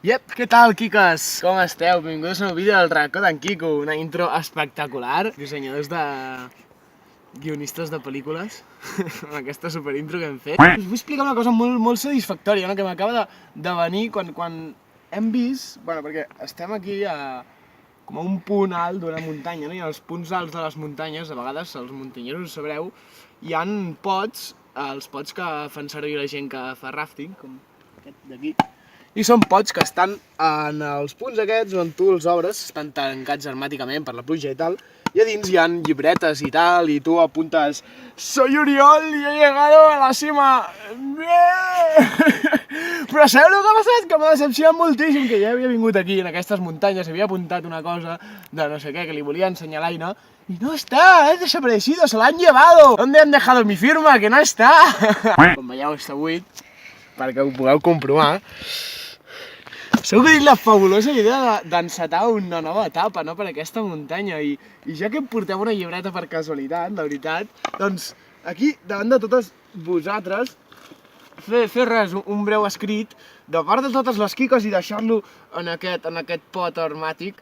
Iep, què tal, Quiques? Com esteu? Benvinguts a un nou vídeo del Racó d'en Quico. Una intro espectacular. Dissenyadors de... guionistes de pel·lícules. Amb aquesta superintro que hem fet. Us vull explicar una cosa molt satisfactòria, no? Que m'acaba de venir quan hem vist... Bueno, perquè estem aquí com a un punt alt d'una muntanya, no? I als punts alts de les muntanyes, a vegades els muntanyeros ho sabreu, hi han pots, els pots que fan servir la gent que fa rafting, com aquest d'aquí. I són pots que estan en els punts aquests on tu els obres, estan tancats hermèticament per la pluja i tal, i a dins hi ha llibretes i tal, i tu apuntes «Soy Oriol y he llegado a la cima!» Però sabeu el que ha passat? Que m'ha decepcionat moltíssim, que ja havia vingut aquí, en aquestes muntanyes, havia apuntat una cosa de no sé què, que li volia ensenyar a l'Aina, y no está, es desaparecido, se la han llevado. ¿Dónde han dejado mi firma? Que no està. Com veieu, està buit, perquè ho pugueu comprovar. Segur que dic la fabulosa idea d'encetar una nova etapa, no?, per aquesta muntanya, i ja que em porteu una llibreta per casualitat, la veritat, doncs aquí, davant de totes vosaltres, fer res, un breu escrit, de part de totes les Quiques i deixar-lo en aquest pot hermètic,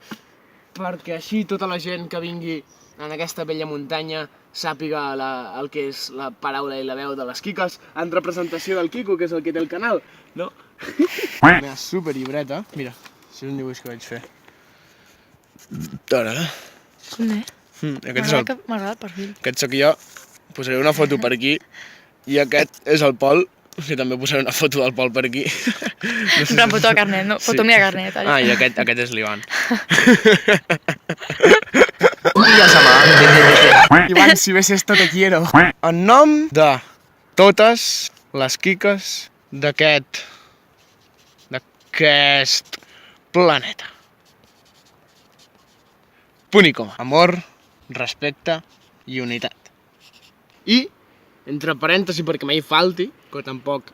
perquè així tota la gent que vingui en aquesta bella muntanya sàpiga el que és la paraula i la veu de les Quiques en representació del Quico, que és el que té el canal, no? La meva superllibreta, mira, això és un dibuix que vaig fer. Tara. M'agrada el perfil. Aquest sóc jo, posaré una foto per aquí, i aquest és el Pol, que també posaré una foto del Pol per aquí. Una foto de carnet, no? Foto meva carnet. Ah, i aquest és l'Ivan. Ivan, si ves esto te quiero. En nom de totes les Quiques d'aquest planeta. Punt i coma. Amor, respecte i unitat. I, entre parèntesis, perquè mai falti, que tampoc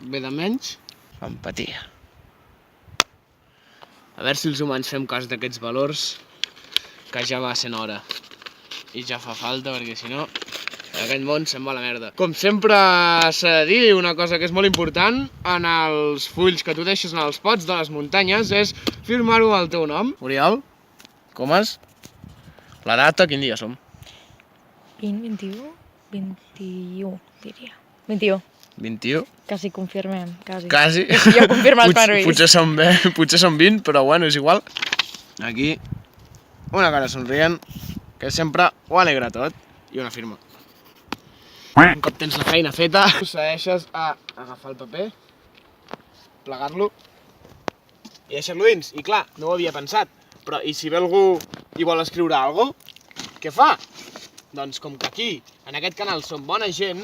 ve de menys, empatia. A veure si els humans fem cas d'aquests valors, que ja va sent hora. I ja fa falta, perquè si no, aquest món se'n va a la merda. Com sempre s'ha de dir, una cosa que és molt important en els fulls que tu deixes en els pots de les muntanyes és firmar-ho al teu nom. Oriol, Comas, la data, quin dia som? 20, 21, diria. 21. 21? Quasi confirmem, quasi. Quasi? Ja confirmes per mi. Potser són 20, però bueno, és igual. Aquí, una cara somrient, que sempre ho alegra tot, i una firma. Un cop tens la feina feta, procedeixes a agafar el paper, plegar-lo i deixar-lo dins. I clar, no ho havia pensat, però i si ve algú i vol escriure alguna cosa, què fa? Doncs com que aquí, en aquest canal, som bona gent,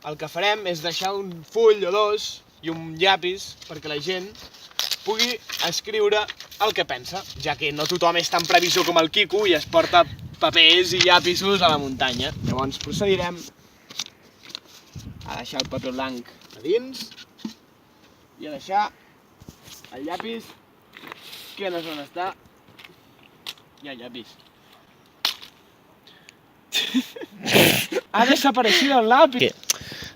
el que farem és deixar un full o dos i un llapis perquè la gent pugui escriure el que pensa, ja que no tothom és tan previsor com el Quico i es porta papers i llapisos a la muntanya. Llavors procedirem a deixar el paper blanc a dins i a deixar el llapis que no sé on està. Hi ha llapis. Ha desaparecido el lápiz.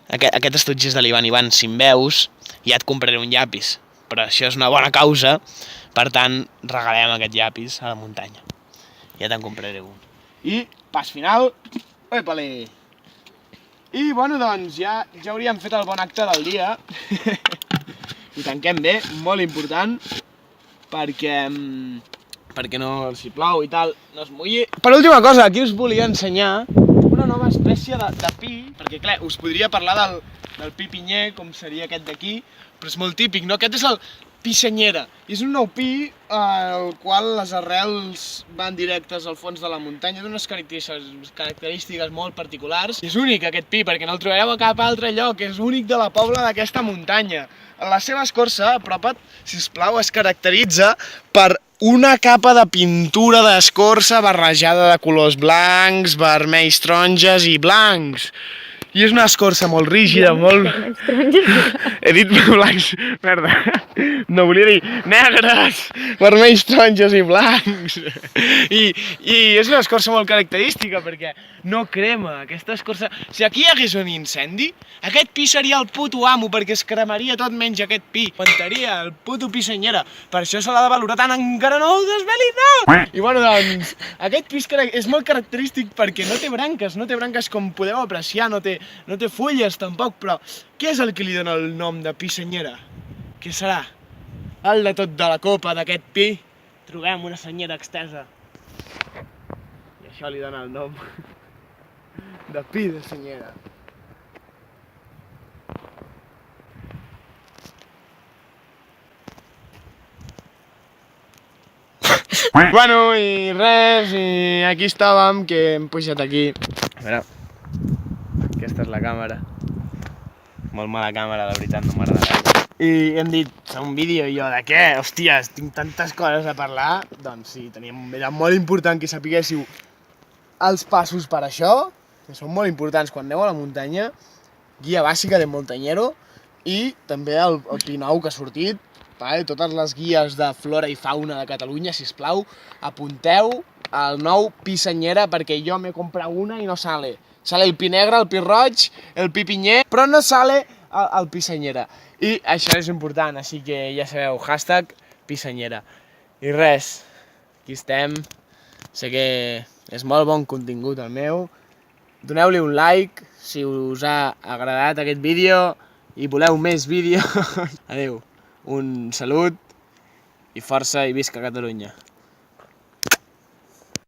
Aquest estuig és de l'Ivan, si em veus, ja et compraré un llapis. Però això és una bona causa, per tant, regalem aquest llapis a la muntanya. Ja te'n compraré un. I, pas final, epale! I, bueno, doncs, ja hauríem fet el bon acte del dia. Ho tanquem bé, molt important, perquè no, si plou i tal, no es mulli. Per última cosa, aquí us volia ensenyar una nova espècie de pi, perquè clar, us podria parlar del pi pinyer, com seria aquest d'aquí, però és molt típic, no? Aquest és el pi senyera. I és un nou pi al qual les arrels van directes al fons de la muntanya, d'unes característiques molt particulars. És únic aquest pi, perquè no el trobareu a cap altre lloc, és únic de la pobla d'aquesta muntanya. La seva escorça, apropa't, sisplau, es caracteritza per una capa de pintura d'escorça barrejada de colors blancs, vermells, taronges i blancs. I és una escorça molt rígida, molt... He dit blancs, merda. No volia dir negres, vermells, taronges i blancs. I és una escorça molt característica perquè no crema. Aquesta escorça... Si aquí hi hagués un incendi, aquest pi seria el puto amo perquè es cremaria tot menys aquest pi. Aguantaria el puto pi senyera. Per això se l'ha de valorar tant, encara no ho desvelis, no! I bueno, doncs, aquest pi és molt característic perquè no té branques com podeu apreciar, no té fulles tampoc, però què és el que li dona el nom de pi senyera? Què serà? El de tot de la copa d'aquest pi, trobem una senyera extesa. I això li dona el nom de pi de senyera. Bueno, i res, i aquí estàvem, que hem pujat aquí. A veure, aquesta és la càmera. Molt mala càmera, la veritat, no m'agrada gaire. I hem dit, fer un vídeo, i jo, de què? Hòsties, tinc tantes coses a parlar. Doncs sí, era molt important que sapiguéssiu els passos per això, que són molt importants quan aneu a la muntanya, guia bàsica de muntanyero, i també el pi nou que ha sortit, totes les guies de flora i fauna de Catalunya, sisplau, apunteu el nou pi senyera perquè jo m'he comprat una i no sale. Sale el pi negre, el pi roig, el pi pinyer, però no sale el pi senyera. I això és important, així que ja sabeu, hashtag pi senyera. I res, aquí estem. Sé que és molt bon contingut el meu. Doneu-li un like si us ha agradat aquest vídeo i voleu més vídeos. Adéu. Un salut i força i visca Catalunya.